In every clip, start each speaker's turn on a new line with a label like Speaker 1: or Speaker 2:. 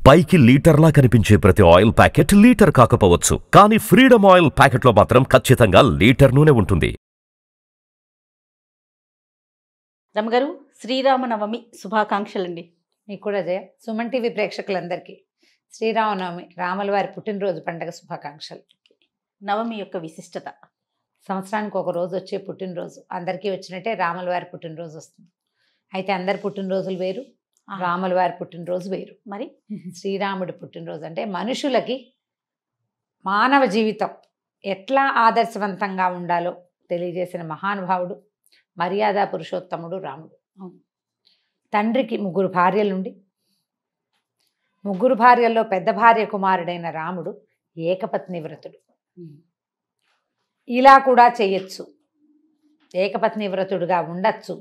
Speaker 1: పైకి లీటర్లా కనిపించే ప్రతి ఆయిల్ ప్యాకెట్ లీటర్ కాకపోవచ్చు, కానీ ఫ్రీడమ్ ఆయిల్ ప్యాకెట్లో మాత్రం ఖచ్చితంగా లీటర్ నూనె ఉంటుంది.
Speaker 2: రమగారు, శ్రీరామనవమి శుభాకాంక్షలండి.
Speaker 3: మీకు కూడా జయ. సుమన్ టీవీ ప్రేక్షకులందరికీ శ్రీరామనవమి, రాముల వారి పుట్టినరోజు పండుగ శుభాకాంక్షలు.
Speaker 2: నవమి యొక్క విశిష్టత.
Speaker 3: సంవత్సరానికి ఒక రోజు వచ్చే పుట్టినరోజు అందరికీ వచ్చినట్టే రాముల వారి పుట్టినరోజు వస్తుంది. అయితే అందరి పుట్టినరోజులు వేరు, రాముల వారి పుట్టినరోజు వేరు.
Speaker 2: మరి
Speaker 3: శ్రీరాముడి పుట్టినరోజు అంటే మనుషులకి మానవ జీవితం ఎట్లా ఆదర్శవంతంగా ఉండాలో తెలియజేసిన మహానుభావుడు, మర్యాద పురుషోత్తముడు రాముడు. తండ్రికి 3 భార్యలుండి 3 భార్యల్లో పెద్ద భార్య కుమారుడైన రాముడు ఏకపత్ని వ్రతుడు. ఇలా కూడా చేయొచ్చు, ఏకపత్ని వ్రతుడుగా ఉండొచ్చు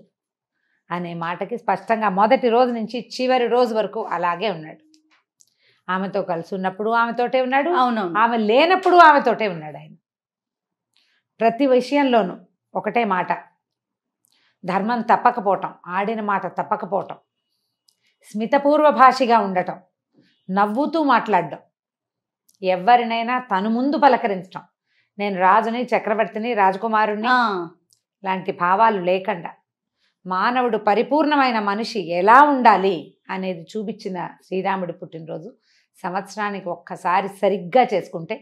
Speaker 3: అనే మాటకి స్పష్టంగా మొదటి రోజు నుంచి చివరి రోజు వరకు అలాగే ఉన్నాడు. ఆమెతో కలిసి ఉన్నప్పుడు ఆమెతోటే ఉన్నాడు,
Speaker 2: అవునవును,
Speaker 3: ఆమె లేనప్పుడు ఆమెతోటే ఉన్నాడు. ఆయన ప్రతి విషయంలోనూ ఒకటే మాట, ధర్మం తప్పకపోవటం, ఆడిన మాట తప్పకపోవటం, స్మితపూర్వ భాషిగా ఉండటం, నవ్వుతూ మాట్లాడడం, ఎవరినైనా తను ముందు పలకరించటం, నేను రాజుని, చక్రవర్తిని, రాజకుమారుణ్ణి లాంటి భావాలు లేకుండా మానవుడు పరిపూర్ణమైన మనిషి ఎలా ఉండాలి అనేది చూపించిన శ్రీరాముడి పుట్టినరోజు సంవత్సరానికి ఒక్కసారి సరిగ్గా చేసుకుంటే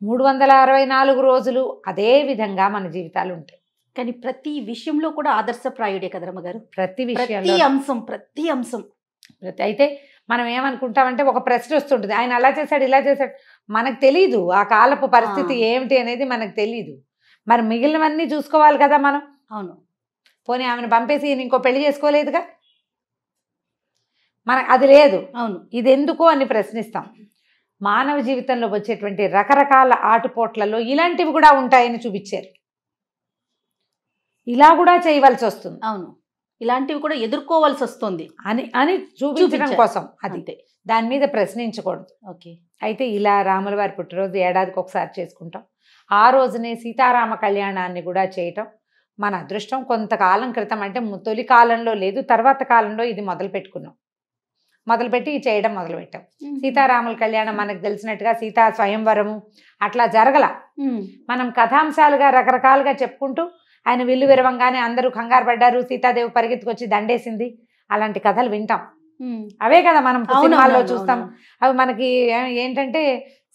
Speaker 3: 364 రోజులు అదే విధంగా మన జీవితాలు ఉంటాయి.
Speaker 2: కానీ ప్రతి విషయంలో కూడా ఆదర్శప్రాయుడే కదా రమగారు.
Speaker 3: ప్రతి
Speaker 2: అంశం
Speaker 3: అయితే మనం ఏమనుకుంటామంటే ఒక ప్రశ్న వస్తుంటుంది, ఆయన అలా చేశాడు ఇలా చేశాడు, మనకు తెలీదు ఆ కాలపు పరిస్థితి ఏమిటి అనేది మనకు తెలీదు. మరి మిగిలినవన్నీ చూసుకోవాలి కదా మనం.
Speaker 2: అవును,
Speaker 3: పోనీ ఆమెను పంపేసి ఇంకో పెళ్లి చేసుకోలేదుగా, మనకు అది లేదు.
Speaker 2: అవును,
Speaker 3: ఇది ఎందుకు అని ప్రశ్నిస్తాం. మానవ జీవితంలో వచ్చేటువంటి రకరకాల ఆటుపోట్లలో ఇలాంటివి కూడా ఉంటాయని చూపించారు. ఇలా కూడా చేయవలసి వస్తుంది,
Speaker 2: అవును, ఇలాంటివి కూడా ఎదుర్కోవాల్సి వస్తుంది
Speaker 3: అని చూపించడం కోసం. అది
Speaker 2: అంతే,
Speaker 3: దాని మీద ప్రశ్నించకూడదు.
Speaker 2: ఓకే.
Speaker 3: అయితే ఇలా రాముల వారి పుట్టినరోజు ఏడాదికి ఒకసారి చేసుకుంటాం. ఆ రోజునే సీతారామ కళ్యాణాన్ని కూడా చేయటం మన అదృష్టం. కొంతకాలం క్రితం అంటే తొలి కాలంలో లేదు, తర్వాత కాలంలో ఇది మొదలుపెట్టి చేయడం మొదలుపెట్టాం. సీతారాముల కళ్యాణం మనకు తెలిసినట్టుగా సీతా స్వయంవరము అట్లా జరగల. మనం కథాంశాలుగా రకరకాలుగా చెప్పుకుంటూ ఆయన విల్లు విరవంగానే అందరూ కంగారు పడ్డారు, సీతాదేవి పరిగెత్తుకొచ్చి దండేసింది, అలాంటి కథలు వింటాం. అవే కదా మనం సినిమాల్లో చూస్తాం. అవి మనకి ఏంటంటే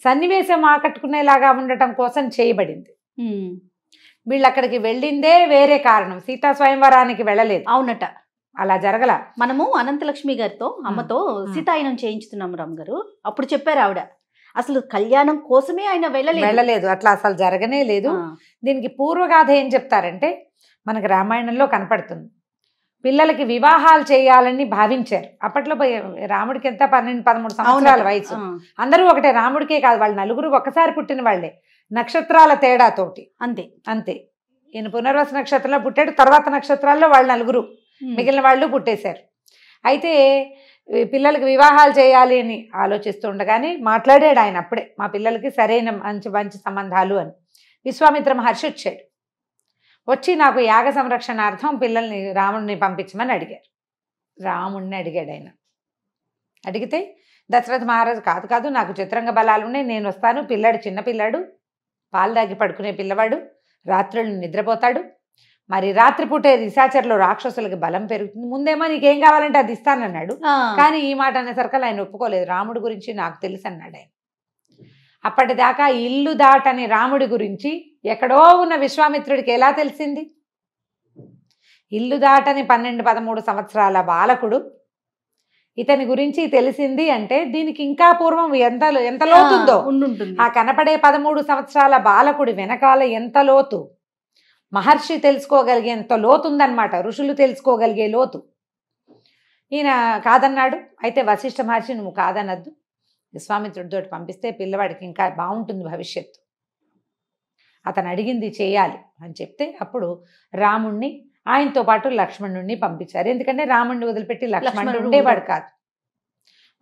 Speaker 3: సన్నివేశం ఆకట్టుకునేలాగా ఉండటం కోసం చేయబడింది. వీళ్ళు అక్కడికి వెళ్ళిందే వేరే కారణం, సీతా స్వయంవరానికి వెళ్ళలేదు.
Speaker 2: అవునట,
Speaker 3: అలా జరగల.
Speaker 2: మనము అనంతలక్ష్మి గారితో అమ్మతో సీతాయనం చేయించుతున్నాము రామగారు. అప్పుడు చెప్పారు ఆవిడ, అసలు కళ్యాణం కోసమే ఆయన వెళ్ళలేదు,
Speaker 3: అట్లా అసలు జరగనే లేదు. దీనికి పూర్వగాథ ఏం చెప్తారంటే మనకి రామాయణంలో కనపడుతుంది. పిల్లలకి వివాహాలు చేయాలని భావించారు. అప్పట్లో రాముడికి ఎంత 12-13 సంవత్సరాల వయసు. అందరూ ఒకటే, రాముడికే కాదు, వాళ్ళు నలుగురు ఒక్కసారి పుట్టిన వాళ్లే, నక్షత్రాల తేడాతోటి. అంతే ఈయన పునర్వస నక్షత్రంలో పుట్టాడు, తర్వాత నక్షత్రాల్లో వాళ్ళు నలుగురు, మిగిలిన వాళ్ళు పుట్టేశారు. అయితే పిల్లలకి వివాహాలు చేయాలి అని ఆలోచిస్తూ ఉండగానే మాట్లాడాడు ఆయన అప్పుడే, మా పిల్లలకి సరైన మంచి సంబంధాలు అని. విశ్వామిత్ర మహర్షి వచ్చాడు. వచ్చి నాకు యాగ సంరక్షణార్థం పిల్లల్ని రాముడిని పంపించమని అడిగారు. రాముడిని అడిగాడు ఆయన. అడిగితే దశరథ మహారాజు కాదు నాకు చతురంగ బలాలు ఉన్నాయి, నేను వస్తాను, పిల్లాడు చిన్నపిల్లాడు, పాలు దాగి పడుకునే పిల్లవాడు, రాత్రులు నిద్రపోతాడు, మరి రాత్రిపూటే నిశాచరులు రాక్షసులకి బలం పెరుగుతుంది, ముందేమో నీకేం కావాలంటే అది ఇస్తానన్నాడు. కానీ ఈ మాట అనేసరికి ఆయన ఒప్పుకోలేదు. రాముడి గురించి నాకు తెలుసు అన్నాడు ఆయన. అప్పటిదాకా ఇల్లు దాటని రాముడి గురించి ఎక్కడో ఉన్న విశ్వామిత్రుడికి ఎలా తెలిసింది? ఇల్లు దాటని 12-13 సంవత్సరాల బాలకుడు ఇతని గురించి తెలిసింది అంటే దీనికి ఇంకా పూర్వం ఎంత లోతుందో. ఆ కనపడే 13 సంవత్సరాల బాలకుడి వెనకాల ఎంత లోతు, మహర్షి తెలుసుకోగలిగేంత లోతుందన్నమాట, ఋషులు తెలుసుకోగలిగే లోతు. ఈయన కాదన్నాడు. అయితే వశిష్ఠ మహర్షి నువ్వు కాదనద్దు, విశ్వామిత్రుడితో పంపిస్తే పిల్లవాడికి ఇంకా బాగుంటుంది భవిష్యత్తు, అతను అడిగింది చేయాలి అని చెప్తే అప్పుడు రాముణ్ణి ఆయనతో పాటు లక్ష్మణుణ్ణి పంపించారు. ఎందుకంటే రాముణ్ణి వదిలిపెట్టి లక్ష్మణుడు ఉండేవాడు కాదు.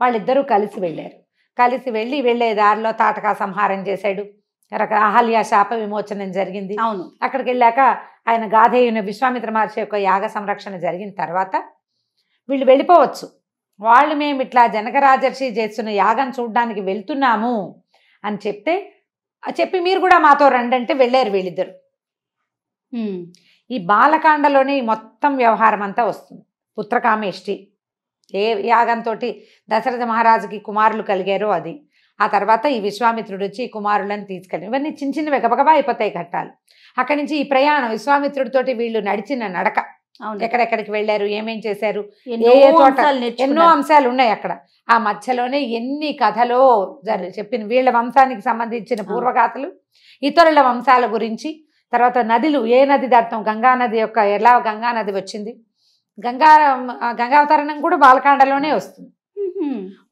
Speaker 3: వాళ్ళిద్దరూ కలిసి వెళ్ళారు. కలిసి వెళ్ళే దారిలో తాటకా సంహారం చేశాడు, అహల్య శాప విమోచనం జరిగింది.
Speaker 2: అవును,
Speaker 3: అక్కడికి వెళ్ళాక ఆయన గాధేయుని విశ్వామిత్ర మహర్షి యొక్క యాగ సంరక్షణ జరిగిన తర్వాత వీళ్ళు వెళ్ళిపోవచ్చు, వాళ్ళు మేము ఇట్లా జనక రాజర్షి చేస్తున్న యాగం చూడడానికి వెళ్తున్నాము అని చెప్తే చెప్పి మీరు కూడా మాతో రండి అంటే వెళ్ళారు వీళ్ళిద్దరు. ఈ బాలకాండలోనే ఈ మొత్తం వ్యవహారం అంతా వస్తుంది. పుత్రకామేష్టి ఏ యాగంతో దశరథ మహారాజుకి కుమారులు కలిగారో అది. ఆ తర్వాత ఈ విశ్వామిత్రుడు వచ్చి ఈ కుమారులను తీసుకెళ్ళి ఇవన్నీ చిన్న చిన్నవి గబగబా అయిపోతాయి ఘట్టాలు. అక్కడి నుంచి ఈ ప్రయాణం విశ్వామిత్రుడితోటి వీళ్ళు నడిచిన నడక, ఎక్కడెక్కడికి వెళ్ళారు, ఏమేం చేశారు, ఏ ఏ చోట ఎన్నో అంశాలు ఉన్నాయి అక్కడ. ఆ మధ్యలోనే ఎన్ని కథలో చెప్పిన వీళ్ళ వంశానికి సంబంధించిన పూర్వగాథలు, ఇతరుల వంశాల గురించి, తర్వాత నదులు, ఏ నది దాటం, గంగా నది యొక్క ఎలా గంగా నది వచ్చింది, గంగావతరణం కూడా బాలకాండలోనే వస్తుంది.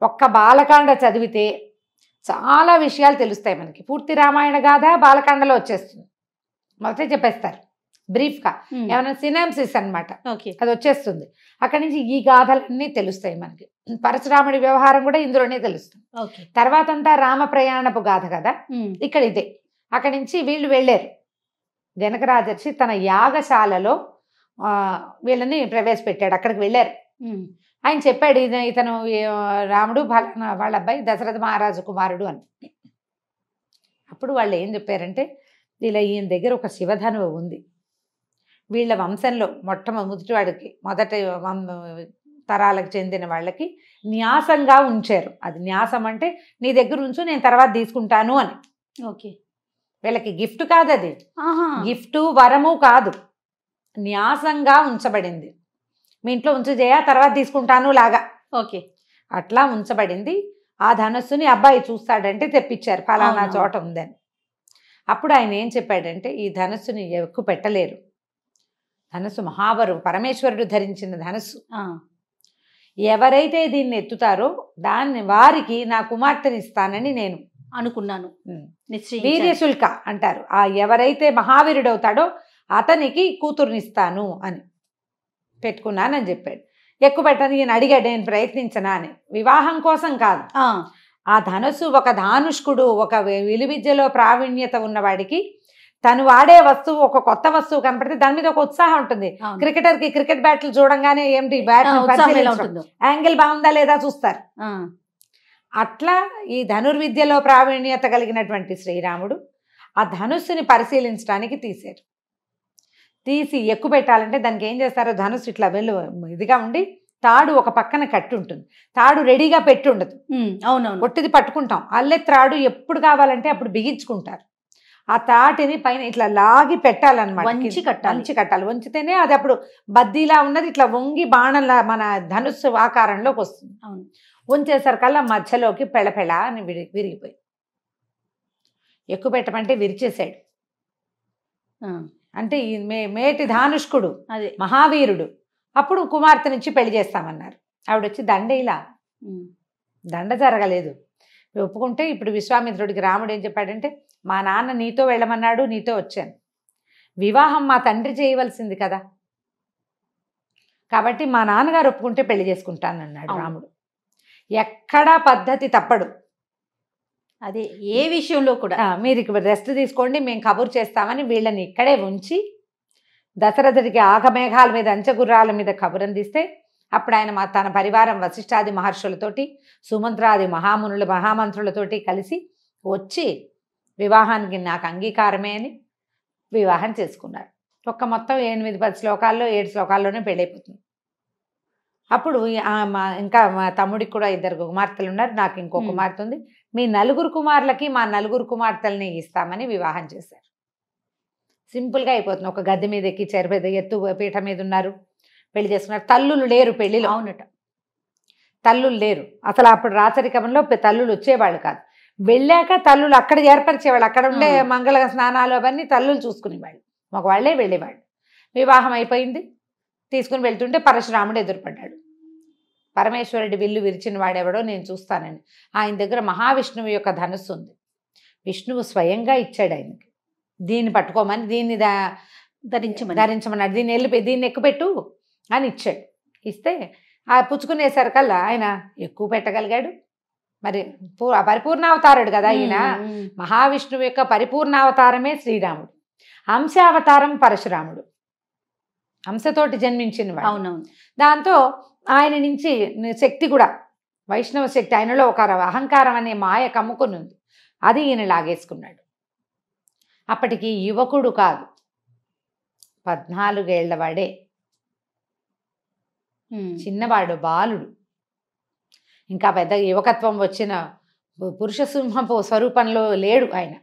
Speaker 3: ఒక్క బాలకాండ చదివితే చాలా విషయాలు తెలుస్తాయి మనకి. పూర్తి రామాయణ గాథ బాలకాండలో వచ్చేస్తుంది. మొదటే చెప్పేస్తారు బ్రీఫ్గా, ఏమైనా సినాప్సిస్ అనమాట, అది వచ్చేస్తుంది. అక్కడి నుంచి ఈ గాథలన్నీ తెలుస్తాయి మనకి. పరశురాముడి వ్యవహారం కూడా ఇందులోనే తెలుస్తుంది. తర్వాత అంతా రామ ప్రయాణపు గాథ కదా, ఇక్కడ ఇదే. అక్కడి నుంచి వీళ్ళు వెళ్ళారు. జనక రాజర్షి తన యాగశాలలో వీళ్ళని ప్రవేశపెట్టాడు. అక్కడికి వెళ్ళారు. ఆయన చెప్పాడు ఇతను రాముడు వాళ్ళ అబ్బాయి దశరథ మహారాజు కుమారుడు అని. అప్పుడు వాళ్ళు ఏం చెప్పారంటే, ఇలా ఈయన దగ్గర ఒక శివధనువు ఉంది, వీళ్ళ వంశంలో మొట్టమొదటి మొదటి తరాలకు చెందిన వాళ్ళకి న్యాసంగా ఉంచారు. అది న్యాసం అంటే నీ దగ్గర ఉంచు, నేను తర్వాత తీసుకుంటాను అని.
Speaker 2: ఓకే,
Speaker 3: వీళ్ళకి గిఫ్ట్ కాదు, అది గిఫ్ట్ వరము కాదు, న్యాసంగా ఉంచబడింది. మీ ఇంట్లో ఉంచు చేయ, తర్వాత తీసుకుంటాను లాగా.
Speaker 2: ఓకే,
Speaker 3: అట్లా ఉంచబడింది. ఆ ధనస్సుని అబ్బాయి చూస్తాడంటే తెప్పించారు, ఫలానా చోట ఉందని. అప్పుడు ఆయన ఏం చెప్పాడంటే, ఈ ధనస్సుని ఎక్కువ పెట్టలేరు, ధనస్సు మహాబరువు, పరమేశ్వరుడు ధరించిన ధనస్సు. ఎవరైతే దీన్ని ఎత్తుతారో దాన్ని వారికి నా కుమార్తెని ఇస్తానని నేను
Speaker 2: అనుకున్నాను.
Speaker 3: వీర్యశుల్క అంటారు. ఆ ఎవరైతే మహావీరుడు అవుతాడో అతనికి కూతురునిస్తాను అని పెట్టుకున్నానని చెప్పాడు. ఎక్కువ పెట్టని ఈయన అడిగాడు, నేను ప్రయత్నించనా అని. వివాహం కోసం కాదు, ఆ ధనస్సు ఒక ధానుష్కుడు, ఒక విలువిద్యలో ప్రావీణ్యత ఉన్నవాడికి తను వాడే వస్తువు, ఒక కొత్త వస్తువు కనపడితే దాని మీద ఒక ఉత్సాహం ఉంటుంది. క్రికెటర్కి క్రికెట్ బ్యాట్లు చూడంగానే ఏమిటి బ్యాట్ యాంగిల్ బాగుందా లేదా చూస్తారు. అట్లా ఈ ధనుర్విద్యలో ప్రావీణ్యత కలిగినటువంటి శ్రీరాముడు ఆ ధనుస్సుని పరిశీలించడానికి తీసి ఎక్కువ పెట్టాలంటే దానికి ఏం చేస్తారో, ధనుస్సు ఇట్లా ఇదిగా ఉండి తాడు ఒక పక్కన కట్టి ఉంటుంది, తాడు రెడీగా పెట్టి ఉండదు.
Speaker 2: అవునవును,
Speaker 3: ఒట్టిది పట్టుకుంటాం. అల్లె త్రాడు ఎప్పుడు కావాలంటే అప్పుడు బిగించుకుంటారు. ఆ తాటిని పైన ఇట్లా లాగి పెట్టాలన్నమాట, వంచి కట్టాలి. వంచితేనే అది అప్పుడు బద్దీలా ఉన్నది ఇట్లా వంగి బాణంలా మన ధనుస్సు ఆకారంలోకి వస్తుంది.
Speaker 2: అవును,
Speaker 3: వంచేసరికల్లా మధ్యలోకి పెళపెళ అని విరిగిపోయి. ఎక్కువ పెట్టమంటే విరిచేశాడు. అంటే ఈ మేటి ధానుష్కుడు,
Speaker 2: అదే
Speaker 3: మహావీరుడు. అప్పుడు కుమార్తె నుంచి పెళ్లి చేస్తామన్నారు. ఆవిడొచ్చి దండ ఇలా దండ జరగలేదు. ఒప్పుకుంటే ఇప్పుడు విశ్వామిత్రుడికి రాముడు ఏం చెప్పాడంటే, మా నాన్న నీతో వెళ్ళమన్నాడు, నీతో వచ్చాను. వివాహం మా తండ్రి చేయవలసింది కదా, కాబట్టి మా నాన్నగారు ఒప్పుకుంటే పెళ్లి చేసుకుంటానన్నాడు రాముడు. ఎక్కడా పద్ధతి తప్పడు.
Speaker 2: అదే ఏ విషయంలో కూడా
Speaker 3: మీరు ఇక్కడ రెస్ట్ తీసుకోండి, మేము కబురు చేస్తామని వీళ్ళని ఇక్కడే ఉంచి దశరథుడికి ఆగమేఘాల మీద అంచగుర్రాల మీద కబురు అందిస్తే అప్పుడు ఆయన తన పరివారం వశిష్ఠాది మహర్షులతోటి సుమంత్రాది మహామంత్రులతోటి కలిసి వచ్చి వివాహానికి నాకు అంగీకారమే అని వివాహం చేసుకున్నారు. మొత్తం 8-10 శ్లోకాల్లో 7 శ్లోకాల్లోనే పెళ్ళైపోతుంది. అప్పుడు ఇంకా మా తమ్ముడికి కూడా 2 కుమార్తెలు ఉన్నారు, నాకు ఇంకో కుమార్తె ఉంది, మీ 4 కుమారులకి మా 4 కుమార్తెల్ని ఇస్తామని వివాహం చేశారు. సింపుల్గా అయిపోతుంది. ఒక గద్దె మీద ఎక్కి చెరపెద్ద ఎత్తు పీఠ మీద ఉన్నారు, పెళ్లి చేసుకున్నారు. తల్లులు లేరు పెళ్లిలో.
Speaker 2: అవునట,
Speaker 3: తల్లులు లేరు అసలు. అప్పుడు రాచరికంలో తల్లులు వచ్చేవాళ్ళు కాదు. వెళ్ళాక తల్లులు అక్కడ ఏర్పరిచేవాళ్ళు. అక్కడ ఉండే మంగళ స్నానాలు అవన్నీ తల్లులు చూసుకునేవాళ్ళు, మగవాళ్లే వెళ్ళేవాళ్ళు. వివాహం అయిపోయింది, తీసుకుని వెళ్తుంటే పరశురాముడు ఎదురుపడ్డాడు. పరమేశ్వరుడి విల్లు విరిచిన వాడెవడో నేను చూస్తానని. ఆయన దగ్గర మహావిష్ణువు యొక్క ధనుస్సు ఉంది. విష్ణువు స్వయంగా ఇచ్చాడు ఆయనకి, దీన్ని పట్టుకోమని, దీన్ని ధరించమన్నాడు, దీన్ని ఎక్కుపెట్టు అని ఇచ్చాడు. ఇస్తే ఆ పుచ్చుకునేసరికల్లా ఆయన ఎక్కువ పెట్టగలిగాడు. మరి పరిపూర్ణావతారుడు కదా ఈయన. మహావిష్ణువు యొక్క పరిపూర్ణావతారమే శ్రీరాముడు. అంశావతారం పరశురాముడు, అంశతోటి జన్మించిన వాడు.
Speaker 2: అవునవును.
Speaker 3: దాంతో ఆయన నుంచి శక్తి కూడా వైష్ణవ శక్తి ఆయనలో ఒక అహంకారం అనే మాయ కమ్ముకుని ఉంది. అది ఈయన లాగేసుకున్నాడు. అప్పటికి యువకుడు కాదు, 14 ఏళ్ల వాడే, చిన్నవాడు, బాలుడు. ఇంకా పెద్ద యువకత్వం వచ్చిన పురుష సింహపు స్వరూపంలో లేడు ఆయన.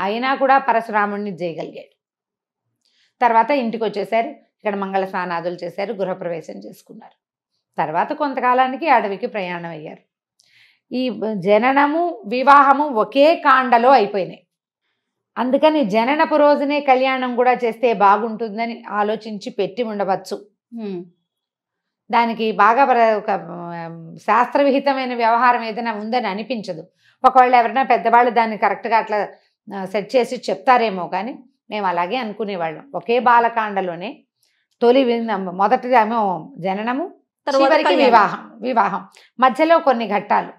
Speaker 3: అయినా కూడా పరశురాముడిని చేయగలిగాడు. తర్వాత ఇంటికి వచ్చేసారు. ఇక్కడ మంగళ స్నానాదులు చేశారు, గృహప్రవేశం చేసుకున్నారు. తర్వాత కొంతకాలానికి అడవికి ప్రయాణం అయ్యారు. ఈ జననము వివాహము ఒకే కాండలో అయిపోయినాయి. అందుకని జననపు రోజునే కళ్యాణం కూడా చేస్తే బాగుంటుందని ఆలోచించి పెట్టి ఉండవచ్చు. దానికి బాగా ఒక శాస్త్రవిహితమైన వ్యవహారం ఏదైనా ఉందని అనిపించదు. ఒకవేళ ఎవరైనా పెద్దవాళ్ళు దాన్ని కరెక్ట్గా అట్లా సెట్ చేసి చెప్తారేమో, కానీ మేము అలాగే అనుకునేవాళ్ళం. ఒకే బాలకాండలోనే మొదటిదేమో జననము, చివరికి వివాహం మధ్యలో కొన్ని ఘట్టాలు.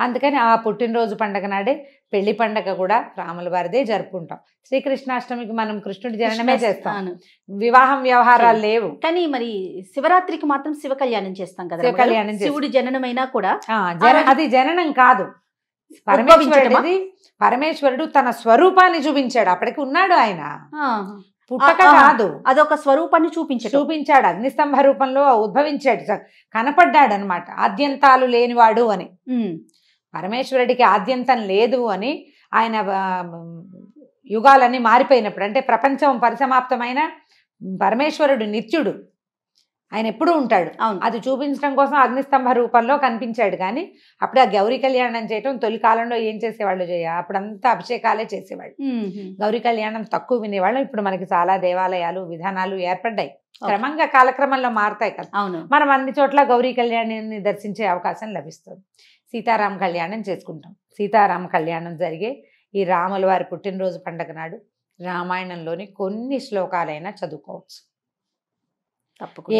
Speaker 3: అందుకని ఆ పుట్టినరోజు పండగ నాడే పెళ్లి పండగ కూడా రాముల వారిదే జరుపుకుంటాం. శ్రీకృష్ణాష్టమికి మనం కృష్ణుడి జననమే చేస్తాం, వివాహం వ్యవహారాలు లేవు.
Speaker 2: కానీ మరి శివరాత్రికి మాత్రం శివ కళ్యాణం చేస్తాం కదా.
Speaker 3: శివ కళ్యాణం,
Speaker 2: శివుడి జననమైనా కూడా
Speaker 3: అది జననం కాదు, పరమేశ్వరుడు తన స్వరూపాన్ని చూపించాడు. అప్పటికి ఉన్నాడు ఆయన, పుట్టక కాదు,
Speaker 2: అదొక స్వరూపాన్ని
Speaker 3: చూపించాడు. అగ్నిస్తంభ రూపంలో ఉద్భవించాడు, కనపడ్డాడు అనమాట. ఆద్యంతాలు లేనివాడు అని. పరమేశ్వరుడికి ఆద్యంతం లేదు అని ఆయన యుగాలన్నీ మారిపోయినప్పుడు, అంటే ప్రపంచం పరిసమాప్తమైన పరమేశ్వరుడు నిత్యుడు, ఆయన ఎప్పుడూ ఉంటాడు. అది చూపించడం కోసం అగ్నిస్తంభ రూపంలో కనిపించాడు. కానీ అప్పుడు ఆ గౌరీ కళ్యాణం చేయటం తొలి కాలంలో ఏం చేసేవాళ్ళు అప్పుడంతా అభిషేకాలే చేసేవాళ్ళు. గౌరీ కళ్యాణం తక్కువ వినేవాళ్ళం. ఇప్పుడు మనకి చాలా దేవాలయాలు విధానాలు ఏర్పడ్డాయి, క్రమంగా కాలక్రమంలో మారుతాయి కదా. మనం అన్ని చోట్ల గౌరీ కళ్యాణాన్ని దర్శించే అవకాశం లభిస్తుంది. సీతారామ కళ్యాణం చేసుకుంటాం. సీతారామ కళ్యాణం జరిగే ఈ రాముల వారి పుట్టినరోజు పండగ నాడు రామాయణంలోని కొన్ని శ్లోకాలైనా చదువుకోవచ్చు,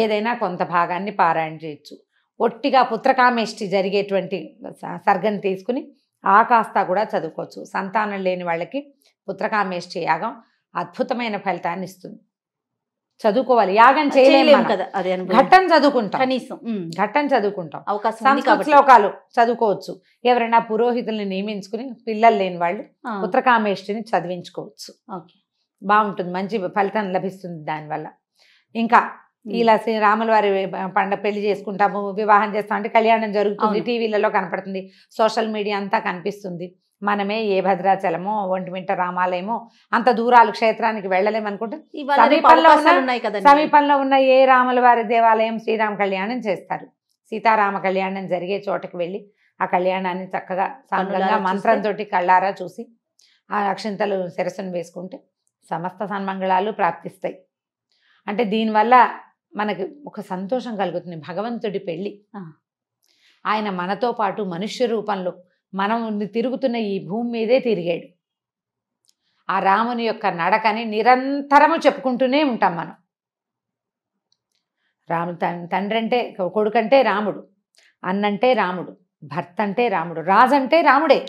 Speaker 3: ఏదైనా కొంత భాగాన్ని పారాయణ చేయొచ్చు. ఒట్టిగా పుత్రకామేష్టి జరిగేటువంటి సర్గం తీసుకుని ఆ కాస్త కూడా చదువుకోవచ్చు. సంతానం లేని వాళ్ళకి పుత్రకామేష్టి యాగం అద్భుతమైన ఫలితాన్ని ఇస్తుంది. చదువుకోవాలి, యాగం చేయలేము కదా, ఘట్టం చదువుకుంటాం, కనీసం ఘట్టం చదువుకుంటాం. సంస్కృత శ్లోకాలు చదువుకోవచ్చు. ఎవరైనా పురోహితుల్ని నియమించుకుని పిల్లలు లేని వాళ్ళు పుత్రకామేష్టిని చదివించుకోవచ్చు. బాగుంటుంది, మంచి ఫలితం లభిస్తుంది దానివల్ల. ఇంకా ఇలా శ్రీరాముల వారి పెళ్లి చేసుకుంటాము, వివాహం చేస్తాం అంటే కళ్యాణం జరుగుతుంది, టీవీలలో కనపడుతుంది, సోషల్ మీడియా అంతా కనిపిస్తుంది. మనమే ఏ భద్రాచలమో ఒంటిమిట్ట రామాలయమో అంత దూరాలు క్షేత్రానికి వెళ్ళలేమనుకుంటే సమీపంలో ఉన్న ఏ రాముల వారి దేవాలయం శ్రీరామ కళ్యాణం చేస్తారు. సీతారామ కళ్యాణం జరిగే చోటకి వెళ్ళి ఆ కళ్యాణాన్ని చక్కగా సాంగంగా మంత్రంతో కళ్ళారా చూసి ఆ అక్షింతలు శిరస్సును వేసుకుంటే సమస్త సన్మంగళాలు ప్రాప్తిస్తాయి. అంటే దీనివల్ల మనకి ఒక సంతోషం కలుగుతుంది. భగవంతుడి పెళ్ళి, ఆయన మనతో పాటు మనుష్య రూపంలో మనం తిరుగుతున్న ఈ భూమి మీదే తిరిగాడు. ఆ రాముని యొక్క నడకని నిరంతరము చెప్పుకుంటూనే ఉంటాం మనం. రాముడు తండ్రి అంటే కొడుకంటే రాముడు, అన్నంటే రాముడు, భర్త అంటే రాముడు, రాజు అంటే రాముడే,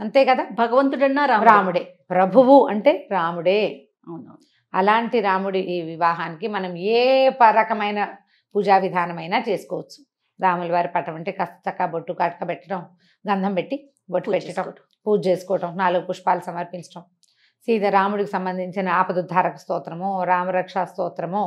Speaker 3: అంతే కదా. భగవంతుడన్నా రాముడే, ప్రభువు అంటే రాముడే. అలాంటి రాముడి ఈ వివాహానికి మనం ఏ రకమైన పూజా విధానమైనా చేసుకోవచ్చు. రాముల వారి పటం అంటే కాస్త చక్క బొట్టు కాటక పెట్టడం, గంధం పెట్టి బొట్టు పెట్టడం, పూజ చేసుకోవటం, 4 పుష్పాలు సమర్పించడం, రాముడికి సంబంధించిన ఆపదుద్ధారక స్తోత్రమో రామరక్షా స్తోత్రమో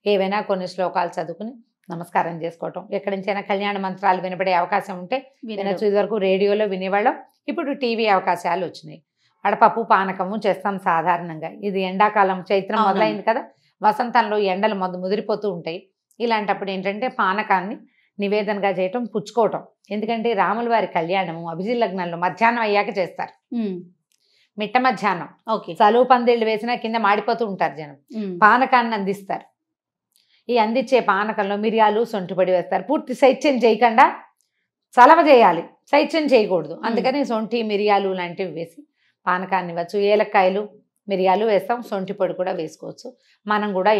Speaker 3: ఏవైనా కొన్ని శ్లోకాలు చదువుకుని నమస్కారం చేసుకోవటం. ఎక్కడి నుంచైనా కళ్యాణ మంత్రాలు వినపడే అవకాశం ఉంటే వినొచ్చు. ఇదివరకు రేడియోలో వినేవాళ్ళం, ఇప్పుడు టీవీ అవకాశాలు వచ్చినాయి. వడపప్పు పానకము చేస్తాం సాధారణంగా. ఇది ఎండాకాలం, చైత్రం మొదలైంది కదా, వసంతంలో ఎండలు ముదిరిపోతూ ఉంటాయి. ఇలాంటప్పుడు ఏంటంటే పానకాన్ని నివేదనగా చేయటం, పుచ్చుకోవటం. ఎందుకంటే రాముల వారి కళ్యాణము అభిజిత్ లగ్నంలో మధ్యాహ్నం అయ్యాక చేస్తారు, మిట్ట మధ్యాహ్నం. చలువు పందిళ్ళు వేసినా కింద మాడిపోతూ ఉంటారు జనం. పానకాన్ని అందిస్తారు. ఈ అందించే పానకంలో మిరియాలు సొంటిపొడి వేస్తారు. పూర్తి శైత్యం చేయకుండా చలవ చేయాలి, శైత్యం చేయకూడదు. అందుకని సొంటి మిరియాలు లాంటివి వేసి పానకాన్ని ఇవ్వచ్చు. ఏలక్కాయలు మిరియాలు వేస్తాం, సొంటి పొడి కూడా వేసుకోవచ్చు. మనం కూడా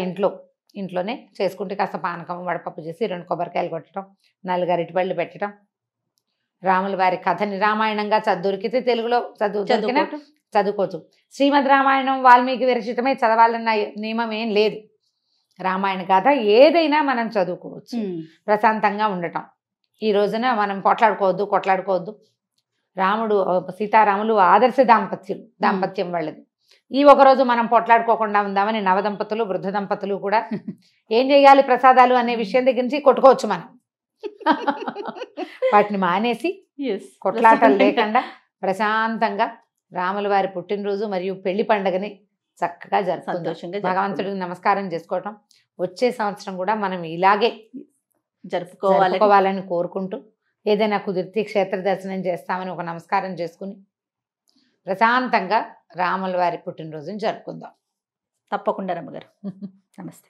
Speaker 3: ఇంట్లోనే చేసుకుంటే కాస్త పానకం వడపప్పు చేసి 2 కొబ్బరికాయలు కొట్టడం, 4 అరటిపళ్ళు పెట్టడం, రాముల వారి కథని రామాయణంగా దొరికితే తెలుగులో చదువుకోవచ్చు. శ్రీమద్ రామాయణం వాల్మీకి విరచితమే చదవాలన్న నియమం ఏం లేదు. రామాయణ గాథ ఏదైనా మనం చదువుకోవచ్చు, ప్రశాంతంగా ఉండటం. ఈ రోజున మనం కొట్లాడుకోవద్దు. రాముడు సీతారాములు ఆదర్శ దాంపత్యం వాళ్ళది. ఈ ఒకరోజు మనం పొట్లాడుకోకుండా ఉందామని నవదంపతులు వృద్ధ దంపతులు కూడా ఏం చేయాలి ప్రసాదాలు అనే విషయం దగ్గర నుంచి కొట్టుకోవచ్చు మనం. వాటిని మానేసి కొట్లాటలు లేకుండా ప్రశాంతంగా రాముల వారి పుట్టినరోజు మరియు పెళ్లి పండుగని చక్కగా జరుపుకుందాం. భగవంతుడికి నమస్కారం చేసుకోవటం. వచ్చే సంవత్సరం కూడా మనం ఇలాగే జరుపుకోవాలని కోరుకుంటూ, ఏదైనా కుదిరితే క్షేత్ర దర్శనం చేస్తామని ఒక నమస్కారం చేసుకుని ప్రశాంతంగా రాముల వారి పుట్టినరోజుని జరుపుకుందాం.
Speaker 2: తప్పకుండా రమ్మగారు. నమస్తే.